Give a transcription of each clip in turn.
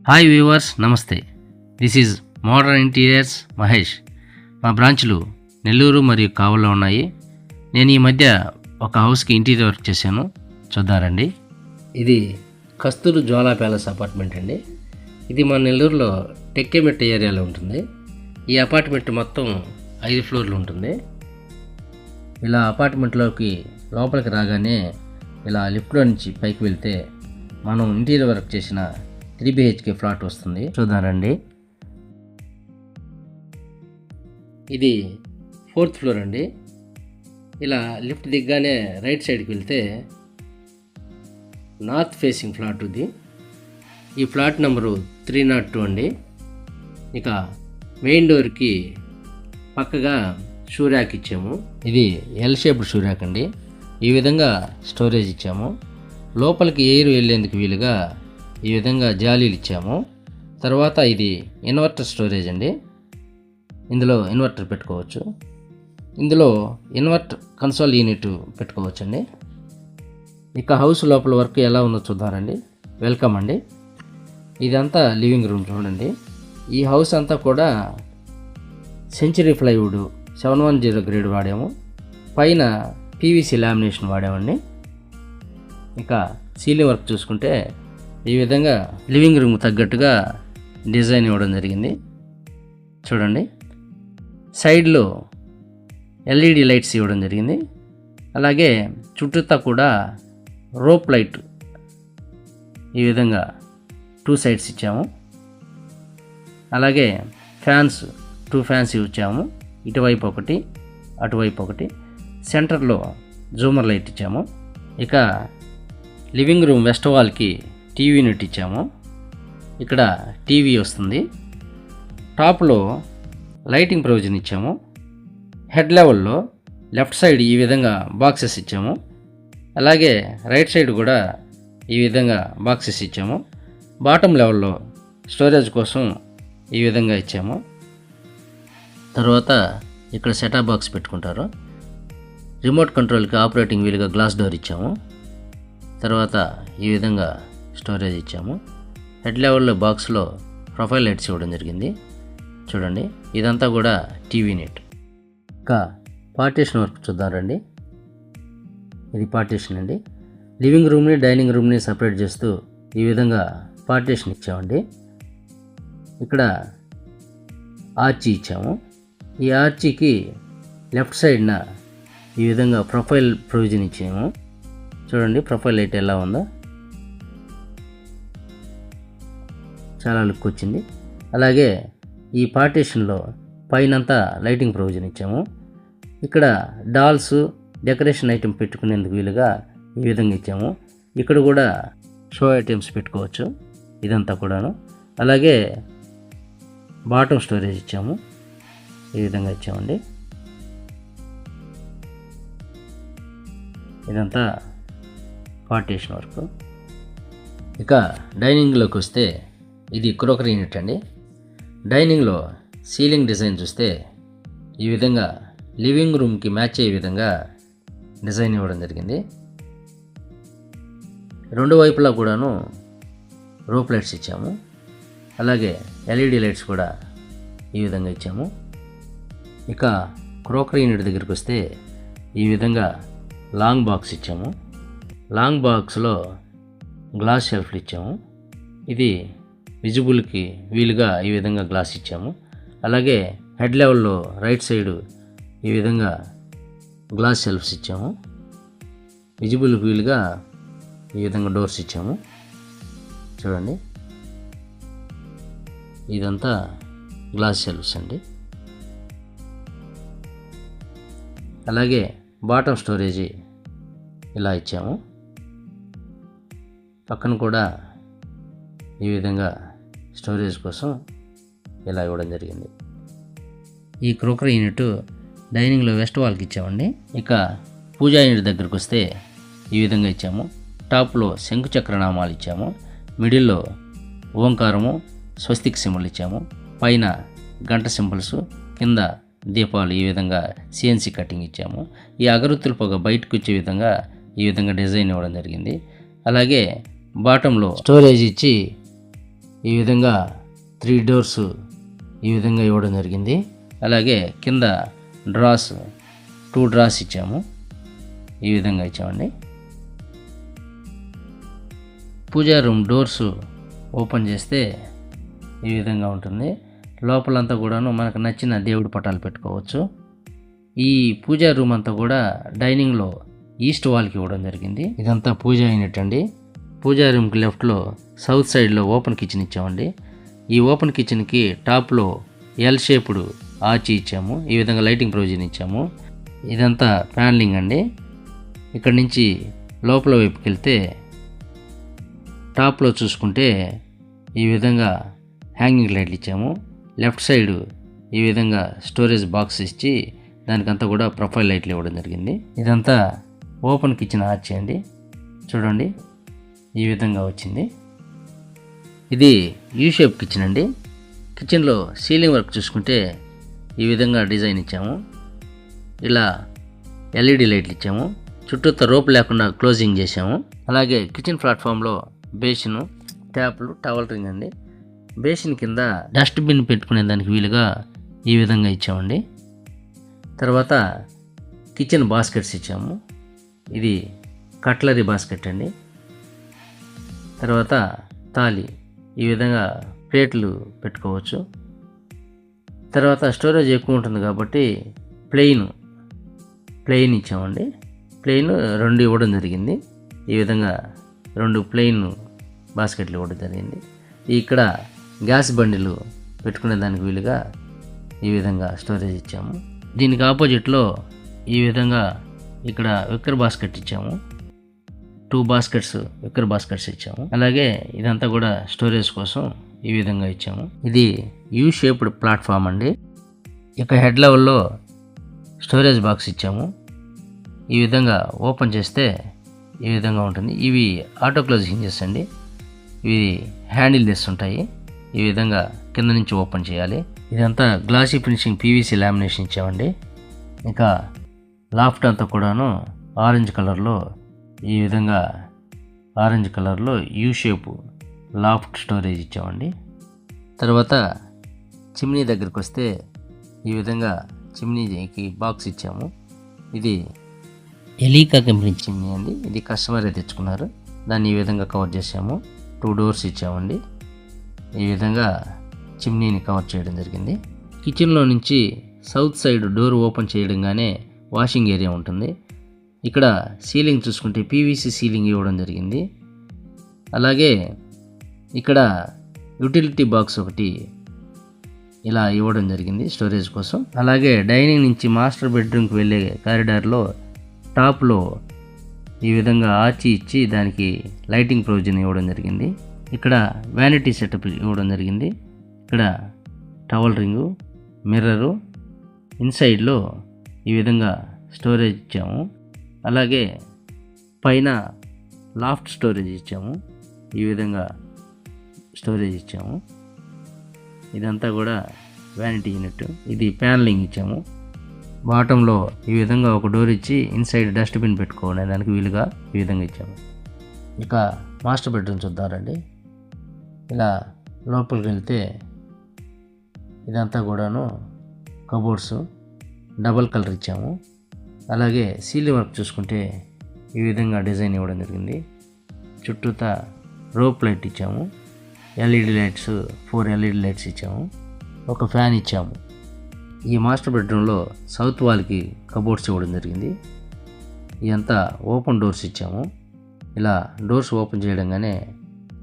Hi viewers, నమస్తే. This is modern interiors Mahesh. మా బ్రాంచ్లు నెల్లూరు మరియు కావల్లో ఉన్నాయి. నేను ఈ మధ్య ఒక హౌస్కి ఇంటీరియర్ వర్క్ చేశాను, చూద్దారండి. ఇది కస్తూరు జ్వాలా ప్యాలెస్ అపార్ట్మెంట్ అండి. ఇది మన నెల్లూరులో టెక్కెమెట్ట ఏరియాలో ఉంటుంది. ఈ అపార్ట్మెంట్ మొత్తం 5 ఫ్లోర్లు ఉంటుంది. ఇలా అపార్ట్మెంట్లోకి లోపలికి రాగానే ఇలా లిఫ్ట్లో నుంచి పైకి వెళ్తే మనం ఇంటీరియర్ వర్క్ చేసిన 3 BHK ఫ్లాట్ వస్తుంది, చూద్దారండి. ఇది 4th ఫ్లోర్ అండి. ఇలా లిఫ్ట్ దిగ్గానే రైట్ సైడ్కి వెళ్తే నార్త్ ఫేసింగ్ ఫ్లాట్ ఇది. ఈ ఫ్లాట్ నెంబరు 302 అండి. ఇక మెయిన్ డోర్కి పక్కగా షూ ర్యాక్ ఇచ్చాము. ఇది ఎల్ షేప్డ్ షూ ర్యాక్ అండి. ఈ విధంగా స్టోరేజ్ ఇచ్చాము. లోపలికి ఎయిర్ వెళ్ళేందుకు వీలుగా ఈ విధంగా జాలీలు ఇచ్చాము. తర్వాత ఇది ఇన్వర్టర్ స్టోరేజ్ అండి. ఇందులో ఇన్వర్టర్ పెట్టుకోవచ్చు. ఇందులో ఇన్వర్టర్ కన్సోల్ యూనిట్ పెట్టుకోవచ్చు అండి. ఇక హౌస్ లోపల వర్క్ ఎలా ఉందో చూద్దారండి. వెల్కమ్ అండి. ఇదంతా లివింగ్ రూమ్ చూడండి. ఈ హౌస్ అంతా కూడా సెంచరీ ప్లైవుడ్ 710 గ్రేడ్ వాడాము. పైన PVC లామినేషన్ వాడామండి. ఇక సీలింగ్ వర్క్ చూసుకుంటే ఈ విధంగా లివింగ్ రూమ్ తగ్గట్టుగా డిజైన్ ఇవ్వడం జరిగింది, చూడండి. సైడ్లో LED లైట్స్ ఇవ్వడం జరిగింది. అలాగే చుట్టూతా కూడా రోప్ లైట్ ఈ విధంగా 2 సైడ్స్ ఇచ్చాము. అలాగే ఫ్యాన్స్ 2 ఫ్యాన్స్ ఇచ్చాము. ఇటువైపు ఒకటి, అటువైపు ఒకటి. సెంటర్లో జూమర్ లైట్ ఇచ్చాము. ఇక లివింగ్ రూమ్ వెస్ట్ వాల్కి టీవీ యూనిట్ ఇచ్చాము. ఇక్కడ టీవీ వస్తుంది. టాప్లో లైటింగ్ ప్రొవిజన్ ఇచ్చాము. హెడ్ లెవెల్లో లెఫ్ట్ సైడ్ ఈ విధంగా బాక్సెస్ ఇచ్చాము. అలాగే రైట్ సైడ్ కూడా ఈ విధంగా బాక్సెస్ ఇచ్చాము. బాటమ్ లెవెల్లో స్టోరేజ్ కోసం ఈ విధంగా ఇచ్చాము. తర్వాత ఇక్కడ సెటప్ బాక్స్ పెట్టుకుంటారు. రిమోట్ కంట్రోల్కి ఆపరేటింగ్ వీలుగా గ్లాస్ డోర్ ఇచ్చాము. తర్వాత ఈ విధంగా స్టోరేజ్ ఇచ్చాము. హెడ్ లెవెల్లో బాక్స్లో ప్రొఫైల్ లైట్స్ ఇవ్వడం జరిగింది, చూడండి. ఇదంతా కూడా టీవీ నెట్. ఇంకా పార్టీషన్ వర్క్ చూద్దారండి. ఇది పార్టీషన్ అండి. లివింగ్ రూమ్ని డైనింగ్ రూమ్ని సపరేట్ చేస్తూ ఈ విధంగా పార్టీషన్ ఇచ్చామండి. ఇక్కడ ఆర్చీ ఇచ్చాము. ఈ ఆర్చీకి లెఫ్ట్ సైడ్న ఈ విధంగా ప్రొఫైల్ ప్రొవిజన్ ఇచ్చాము, చూడండి. ప్రొఫైల్ లైట్ ఎలా ఉందో, చాలా లుక్ వచ్చింది. అలాగే ఈ పార్టీషన్లో పైనంతా లైటింగ్ ప్రొవిజన్ ఇచ్చాము. ఇక్కడ డాల్స్ డెకరేషన్ ఐటెం పెట్టుకునేందుకు వీలుగా ఈ విధంగా ఇచ్చాము. ఇక్కడ కూడా షో ఐటమ్స్ పెట్టుకోవచ్చు, ఇదంతా కూడాను. అలాగే బాటమ్ స్టోరేజ్ ఇచ్చాము, ఈ విధంగా ఇచ్చామండి. ఇదంతా పార్టీషన్ వర్క్. ఇక డైనింగ్లోకి వస్తే ఇది క్రోకరీ యూనిట్ అండి. డైనింగ్లో సీలింగ్ డిజైన్ చూస్తే ఈ విధంగా లివింగ్ రూమ్కి మ్యాచ్ అయ్యే విధంగా డిజైన్ ఇవ్వడం జరిగింది. 2 వైపులా కూడాను రోప్ లైట్స్ ఇచ్చాము. అలాగే LED లైట్స్ కూడా ఈ విధంగా ఇచ్చాము. ఇక క్రోకరీ యూనిట్ దగ్గరికి వస్తే ఈ విధంగా లాంగ్ బాక్స్ ఇచ్చాము. లాంగ్ బాక్స్లో గ్లాస్ షెల్ఫ్లు ఇచ్చాము. ఇది విజిబుల్కి వీలుగా ఈ విధంగా గ్లాస్ ఇచ్చాము. అలాగే హెడ్ లెవెల్లో రైట్ సైడు ఈ విధంగా గ్లాస్ షెల్ఫ్స్ ఇచ్చాము. విజిబుల్కి వీలుగా ఈ విధంగా డోర్స్ ఇచ్చాము, చూడండి. ఇదంతా గ్లాస్ షెల్ఫ్స్ అండి. అలాగే బాటమ్ స్టోరేజీ ఇలా ఇచ్చాము. పక్కన కూడా ఈ విధంగా స్టోరేజ్ కోసం ఇలా ఇవ్వడం జరిగింది. ఈ క్రోకరీ యూనిట్ డైనింగ్లో వెస్ట్ వాల్కి ఇచ్చామండి. ఇక పూజా యూనిట్ దగ్గరికి వస్తే ఈ విధంగా ఇచ్చాము. టాప్లో శంకు చక్రనామాలు ఇచ్చాము. మిడిల్లో ఓంకారము, స్వస్తిక్ సింబల్ ఇచ్చాము. పైన గంట సింబల్స్, కింద దీపాలు ఈ విధంగా CNC కటింగ్ ఇచ్చాము. ఈ అగరొత్తుల పొగ బయటకు వచ్చే విధంగా ఈ విధంగా డిజైన్ ఇవ్వడం జరిగింది. అలాగే బాటంలో స్టోరేజ్ ఇచ్చి ఈ విధంగా 3 డోర్స్ ఈ విధంగా ఇవ్వడం జరిగింది. అలాగే కింద డ్రాస్ 2 డ్రాస్ ఇచ్చాము. ఈ విధంగా ఇచ్చామండి. పూజా రూమ్ డోర్స్ ఓపెన్ చేస్తే ఈ విధంగా ఉంటుంది. లోపలంతా కూడాను మనకు నచ్చిన దేవుడి పటాలు పెట్టుకోవచ్చు. ఈ పూజా రూమ్ అంతా కూడా డైనింగ్లో ఈస్ట్ వాల్కి ఇవ్వడం జరిగింది. ఇదంతా పూజ అయినట్టండి. పూజా రూమ్కి లెఫ్ట్లో సౌత్ సైడ్లో ఓపెన్ కిచెన్ ఇచ్చామండి. ఈ ఓపెన్ కిచెన్కి టాప్లో ఎల్ షేప్డ్ ఆచి ఇచ్చాము. ఈ విధంగా లైటింగ్ ప్రొవిజన్ ఇచ్చాము. ఇదంతా ప్యానలింగ్ అండి. ఇక్కడ నుంచి లోపల వైపుకి వెళ్తే టాప్లో చూసుకుంటే ఈ విధంగా హ్యాంగింగ్ లైట్లు ఇచ్చాము. లెఫ్ట్ సైడ్ ఈ విధంగా స్టోరేజ్ బాక్స్ ఇచ్చి దానికంతా కూడా ప్రొఫైల్ లైట్లు ఇవ్వడం జరిగింది. ఇదంతా ఓపెన్ కిచెన్ ఆర్చ్ అండి. చూడండి ఈ విధంగా వచ్చింది. ఇది యూ షేప్ కిచెన్ అండి. కిచెన్లో సీలింగ్ వర్క్ చూసుకుంటే ఈ విధంగా డిజైన్ ఇచ్చాము. ఇలా ఎల్ఈడి లైట్లు ఇచ్చాము. చుట్టూతో రోప్ లేకుండా క్లోజింగ్ చేసాము. అలాగే కిచెన్ ప్లాట్ఫామ్లో బేసిన్, ట్యాప్లు, టవల్ రింగ్ అండి. బేసిన్ కింద డస్ట్బిన్ పెట్టుకునే దానికి వీలుగా ఈ విధంగా ఇచ్చామండి. తర్వాత కిచెన్ బాస్కెట్స్ ఇచ్చాము. ఇది కట్లరీ బాస్కెట్ అండి. తర్వాత తాళి, ఈ విధంగా ప్లేట్లు పెట్టుకోవచ్చు. తర్వాత స్టోరేజ్ ఎక్కువ ఉంటుంది కాబట్టి ప్లెయిన్ ఇచ్చామండి. ప్లెయిన్ 2 ఇవ్వడం జరిగింది. ఈ విధంగా 2 ప్లెయిన్ బాస్కెట్లు ఇవ్వడం జరిగింది. ఇక్కడ గ్యాస్ బండిలు పెట్టుకునే దానికి వీలుగా ఈ విధంగా స్టోరేజ్ ఇచ్చాము. దీనికి ఆపోజిట్లో ఈ విధంగా ఇక్కడ విక్కర్ బాస్కెట్ ఇచ్చాము. 2 బాస్కెట్స్ విక్కర్ బాస్కెట్స్ ఇచ్చాము. అలాగే ఇదంతా కూడా స్టోరేజ్ కోసం ఈ విధంగా ఇచ్చాము. ఇది యూ షేప్డ్ ప్లాట్ఫామ్ అండి. ఇక హెడ్ లెవెల్లో స్టోరేజ్ బాక్స్ ఇచ్చాము. ఈ విధంగా ఓపెన్ చేస్తే ఈ విధంగా ఉంటుంది. ఇవి ఆటో క్లోజ్ హింజెస్ అండి. ఇవి హ్యాండిల్ లెస్ ఉంటాయి. ఈ విధంగా కింద నుంచి ఓపెన్ చేయాలి. ఇదంతా గ్లాసీ ఫినిషింగ్ పీవీసీ లామినేషన్ ఇచ్చామండి. ఇంకా లాఫ్ట్ అంతా కూడాను ఆరెంజ్ కలర్లో ఈ విధంగా యూ షేప్ లాఫ్ట్ స్టోరేజ్ ఇచ్చామండి. తర్వాత చిమ్నీ దగ్గరికి వస్తే ఈ విధంగా చిమ్నీకి బాక్స్ ఇచ్చాము. ఇది ఎలీకా కంపెనీ చిమ్నీ అండి. ఇది కస్టమరే తెచ్చుకున్నారు. దాన్ని ఈ విధంగా కవర్ చేసాము. 2 డోర్స్ ఇచ్చామండి. ఈ విధంగా చిమ్నీని కవర్ చేయడం జరిగింది. కిచెన్లో నుంచి సౌత్ సైడ్ డోర్ ఓపెన్ చేయడంగానే వాషింగ్ ఏరియా ఉంటుంది. ఇక్కడ సీలింగ్ చూసుకుంటే పీవీసీ సీలింగ్ ఇవ్వడం జరిగింది. అలాగే ఇక్కడ యూటిలిటీ బాక్స్ ఒకటి ఇలా ఇవ్వడం జరిగింది స్టోరేజ్ కోసం. అలాగే డైనింగ్ నుంచి మాస్టర్ బెడ్రూమ్కి వెళ్ళే కారిడార్లో టాప్లో ఈ విధంగా ఆచి ఇచ్చి దానికి లైటింగ్ ప్రొవిజన్ ఇవ్వడం జరిగింది. ఇక్కడ వ్యానిటీ సెటప్ ఇవ్వడం జరిగింది. ఇక్కడ టవల్ రింగు, మిర్రరు, ఇన్సైడ్లో ఈ విధంగా స్టోరేజ్ ఇచ్చాము. అలాగే పైన లాఫ్ట్ స్టోరేజ్ ఇచ్చాము. ఈ విధంగా స్టోరేజ్ ఇచ్చాము. ఇదంతా కూడా వ్యానిటీ యూనిట్. ఇది ప్యానలింగ్ ఇచ్చాము. బాటంలో ఈ విధంగా ఒక డోర్ ఇచ్చి ఇన్సైడ్ డస్ట్బిన్ పెట్టుకోవడం దానికి వీలుగా ఈ విధంగా ఇచ్చాము. ఇక మాస్టర్ బెడ్రూమ్ చూద్దారండి. ఇలా లోపలికి వెళ్తే ఇదంతా కూడాను కబోర్డ్స్ డబల్ కలర్ ఇచ్చాము. అలాగే సీలింగ్ వర్క్ చూసుకుంటే ఈ విధంగా డిజైన్ ఇవ్వడం జరిగింది. చుట్టూతా రోప్ లైట్ ఇచ్చాము. ఎల్ఈడి లైట్స్ 4 ఎల్ఈడి లైట్స్ ఇచ్చాము. ఒక ఫ్యాన్ ఇచ్చాము. ఈ మాస్టర్ బెడ్రూమ్లో సౌత్ వాల్కి కబోర్డ్స్ ఇవ్వడం జరిగింది. ఇదంతా ఓపెన్ డోర్స్ ఇచ్చాము. ఇలా డోర్స్ ఓపెన్ చేయడంగానే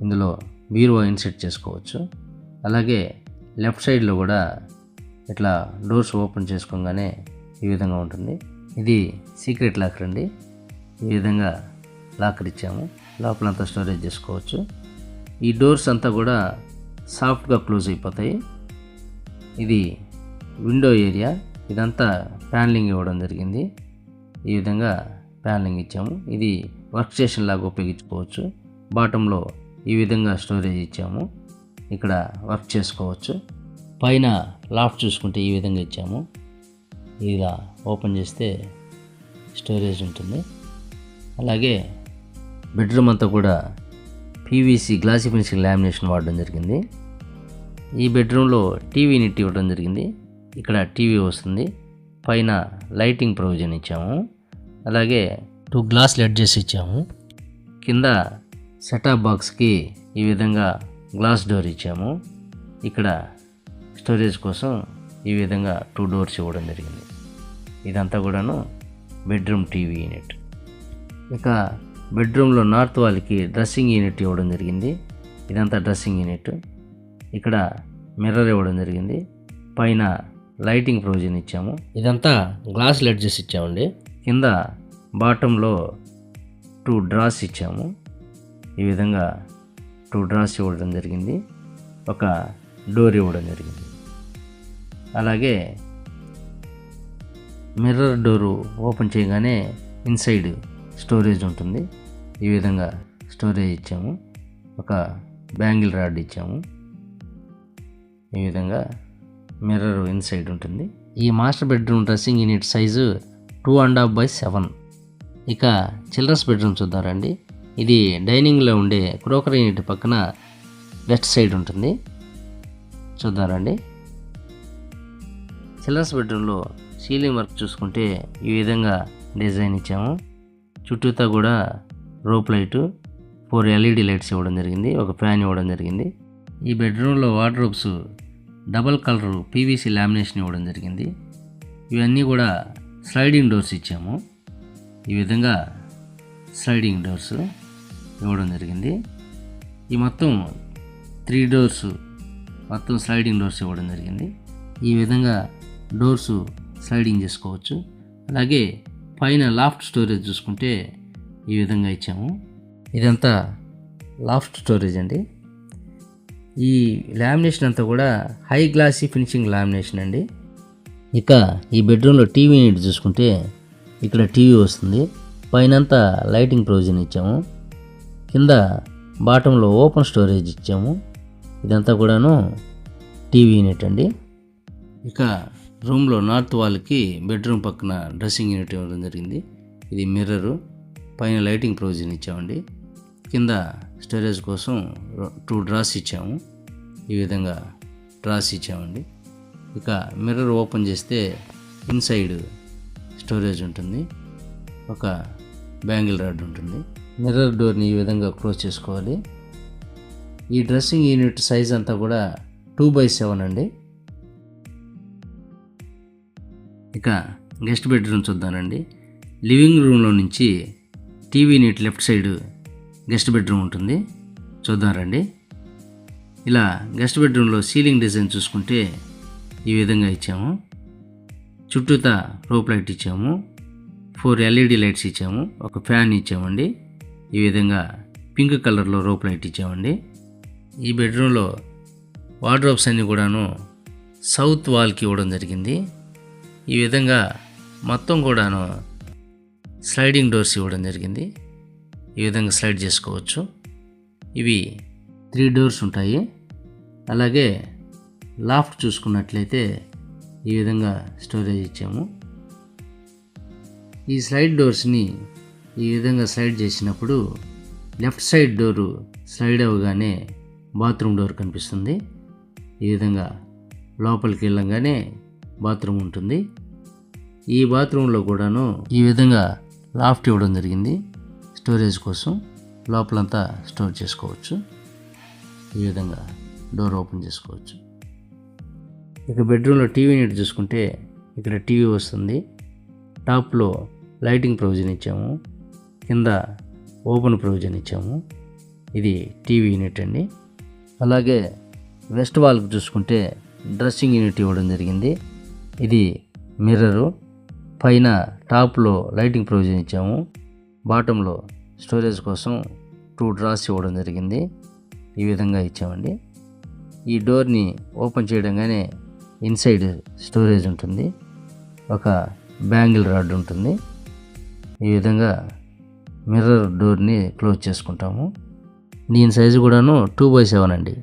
ఇందులో బీరువా ఇన్సెట్ చేసుకోవచ్చు. అలాగే లెఫ్ట్ సైడ్లో కూడా ఇట్లా డోర్స్ ఓపెన్ చేసుకోగానే ఈ విధంగా ఉంటుంది. ఇది సీక్రెట్ లాకర్ అండి. ఈ విధంగా లాకర్ ఇచ్చాము. లోపలంతా స్టోరేజ్ చేసుకోవచ్చు. ఈ డోర్స్ అంతా కూడా సాఫ్ట్గా క్లోజ్ అయిపోతాయి. ఇది విండో ఏరియా. ఇదంతా ప్యానలింగ్ ఇవ్వడం జరిగింది. ఈ విధంగా ప్యానలింగ్ ఇచ్చాము. ఇది వర్క్ స్టేషన్ లాగా ఉపయోగించుకోవచ్చు. బాటంలో ఈ విధంగా స్టోరేజ్ ఇచ్చాము. ఇక్కడ వర్క్ చేసుకోవచ్చు. పైన లాఫ్ట్ చూసుకుంటే ఈ విధంగా ఇచ్చాము. ఇలా ఓపెన్ చేస్తే స్టోరేజ్ ఉంటుంది. అలాగే బెడ్రూమ్ అంతా కూడా పీవీసీ గ్లాసీ ఫినిషింగ్ లామినేషన్ వాడడం జరిగింది. ఈ బెడ్రూమ్లో టీవీ యూనిట్ ఇవ్వడం జరిగింది. ఇక్కడ టీవీ వస్తుంది. పైన లైటింగ్ ప్రొవిజన్ ఇచ్చాము. అలాగే 2 గ్లాస్ లెడ్జెస్ ఇచ్చాము. కింద సెటాప్ బాక్స్కి ఈ విధంగా గ్లాస్ డోర్ ఇచ్చాము. ఇక్కడ స్టోరేజ్ కోసం ఈ విధంగా 2 డోర్స్ ఇవ్వడం జరిగింది. ఇదంతా కూడాను బెడ్రూమ్ టీవీ యూనిట్. ఇక బెడ్రూమ్లో నార్త్ వాల్కి డ్రెస్సింగ్ యూనిట్ ఇవ్వడం జరిగింది. ఇదంతా డ్రెస్సింగ్ యూనిట్. ఇక్కడ మిర్రర్ ఇవ్వడం జరిగింది. పైన లైటింగ్ ప్రొవిజన్ ఇచ్చాము. ఇదంతా గ్లాస్ లెడ్జెస్ ఇచ్చామండి. కింద బాటంలో 2 డ్రాస్ ఇచ్చాము. ఈ విధంగా 2 డ్రాస్ ఇవ్వడం జరిగింది. ఒక డోర్ ఇవ్వడం జరిగింది. అలాగే మిర్రర్ డోరు ఓపెన్ చేయగానే ఇన్సైడ్ స్టోరేజ్ ఉంటుంది. ఈ విధంగా స్టోరేజ్ ఇచ్చాము. ఒక బ్యాంగిల్ రాడ్ ఇచ్చాము. ఈ విధంగా మిర్రర్ ఇన్సైడ్ ఉంటుంది. ఈ master bedroom dressing unit size 2.5/7. ఇక చిల్డ్రన్స్ బెడ్రూమ్ చూద్దారండి. ఇది డైనింగ్లో ఉండే క్రోకరీ యూనిట్ పక్కన వెస్ట్ సైడ్ ఉంటుంది. చూద్దారండి. చిల్డ్రన్స్ బెడ్రూమ్లో సీలింగ్ వర్క్ చూసుకుంటే ఈ విధంగా డిజైన్ ఇచ్చాము. చుట్టూతా కూడా రోప్ లైటు, 4 LED లైట్స్ ఇవ్వడం జరిగింది. ఒక ఫ్యాన్ ఇవ్వడం జరిగింది. ఈ బెడ్రూమ్లో wardrobes double colour PVC lamination ఇవ్వడం జరిగింది. ఇవన్నీ కూడా స్లైడింగ్ డోర్స్ ఇచ్చాము. ఈ విధంగా స్లైడింగ్ డోర్స్ ఇవ్వడం జరిగింది. ఈ మొత్తం 3 డోర్స్ మొత్తం స్లైడింగ్ డోర్స్ ఇవ్వడం జరిగింది. ఈ విధంగా డోర్స్ స్లైడింగ్ చేసుకోవచ్చు. అలాగే పైన లాఫ్ట్ స్టోరేజ్ చూసుకుంటే ఈ విధంగా ఇచ్చాము. ఇదంతా లాఫ్ట్ స్టోరేజ్ అండి. ఈ లామినేషన్ అంతా కూడా హై గ్లాసీ ఫినిషింగ్ లామినేషన్ అండి. ఇక ఈ బెడ్రూమ్లో టీవీ యూనిట్ చూసుకుంటే ఇక్కడ టీవీ వస్తుంది. పైనంతా లైటింగ్ ప్రొవిజన్ ఇచ్చాము. కింద బాటంలో ఓపెన్ స్టోరేజ్ ఇచ్చాము. ఇదంతా కూడాను టీవీ యూనిట్ అండి. ఇక రూమ్లో నార్త్ వాల్కి బెడ్రూమ్ పక్కన డ్రెస్సింగ్ యూనిట్ ఇవ్వడం జరిగింది. ఇది మిర్రరు, పైన లైటింగ్ ప్రొవిజన్ ఇచ్చామండి. కింద స్టోరేజ్ కోసం 2 డ్రాస్ ఇచ్చాము. ఈ విధంగా డ్రాస్ ఇచ్చామండి. ఇక మిర్రర్ ఓపెన్ చేస్తే ఇన్సైడ్ స్టోరేజ్ ఉంటుంది. ఒక బ్యాంగిల్ రాడ్ ఉంటుంది. మిర్రర్ డోర్ని ఈ విధంగా క్లోజ్ చేసుకోవాలి. ఈ డ్రెస్సింగ్ యూనిట్ సైజ్ అంతా కూడా 2/7 అండి. ఇక గెస్ట్ బెడ్రూమ్ చూద్దానండి. లివింగ్ రూమ్లో నుంచి TV unit left side guest bedroom ఉంటుంది. చూద్దాం రండి. ఇలా గెస్ట్ బెడ్రూమ్లో సీలింగ్ డిజైన్ చూసుకుంటే ఈ విధంగా ఇచ్చాము. చుట్టూతా రోప్ లైట్ ఇచ్చాము. 4 LED లైట్స్ ఇచ్చాము. ఒక ఫ్యాన్ ఇచ్చామండి. ఈ విధంగా పింక్ కలర్లో రోప్ లైట్ ఇచ్చామండి. ఈ బెడ్రూమ్లో వార్డ్రోబ్స్ అన్నీ కూడాను సౌత్ వాల్కి ఇవ్వడం జరిగింది. ఈ విధంగా మొత్తం కూడాను స్లైడింగ్ డోర్స్ ఇవ్వడం జరిగింది. ఈ విధంగా స్లైడ్ చేసుకోవచ్చు. ఇవి 3 డోర్స్ ఉంటాయి. అలాగే లాఫ్ట్ చూసుకున్నట్లయితే ఈ విధంగా స్టోరేజ్ ఇచ్చాము. ఈ స్లైడ్ డోర్స్ని ఈ విధంగా స్లైడ్ చేసినప్పుడు లెఫ్ట్ సైడ్ డోరు స్లైడ్ అవ్వగానే బాత్రూమ్ డోర్ కనిపిస్తుంది. ఈ విధంగా లోపలికి వెళ్ళంగానే బాత్రూమ్ ఉంటుంది. ఈ బాత్రూంలో కూడాను ఈ విధంగా లాఫ్ట్ ఇవ్వడం జరిగింది. స్టోరేజ్ కోసం లోపలంతా స్టోర్ చేసుకోవచ్చు. ఈ విధంగా డోర్ ఓపెన్ చేసుకోవచ్చు. ఇక బెడ్రూమ్లో టీవీ యూనిట్ చూసుకుంటే ఇక్కడ టీవీ వస్తుంది. టాప్లో లైటింగ్ ప్రొవిజన్ ఇచ్చాము. కింద ఓపెన్ ప్రొవిజన్ ఇచ్చాము. ఇది టీవీ యూనిట్ అండి. అలాగే వెస్ట్ వాల్కి చూసుకుంటే డ్రెస్సింగ్ యూనిట్ ఇవ్వడం జరిగింది. ఇది మిర్రరు, పైన టాప్లో లైటింగ్ ప్రొవిజన్ ఇచ్చాము. బాటంలో స్టోరేజ్ కోసం 2 డ్రాస్ ఇవ్వడం జరిగింది. ఈ విధంగా ఇచ్చామండి. ఈ డోర్ని ఓపెన్ చేయడంగానే ఇన్సైడ్ స్టోరేజ్ ఉంటుంది. ఒక బ్యాంగిల్ రాడ్ ఉంటుంది. ఈ విధంగా మిర్రర్ డోర్ని క్లోజ్ చేసుకుంటాము. దీని సైజు కూడాను 2/7 అండి.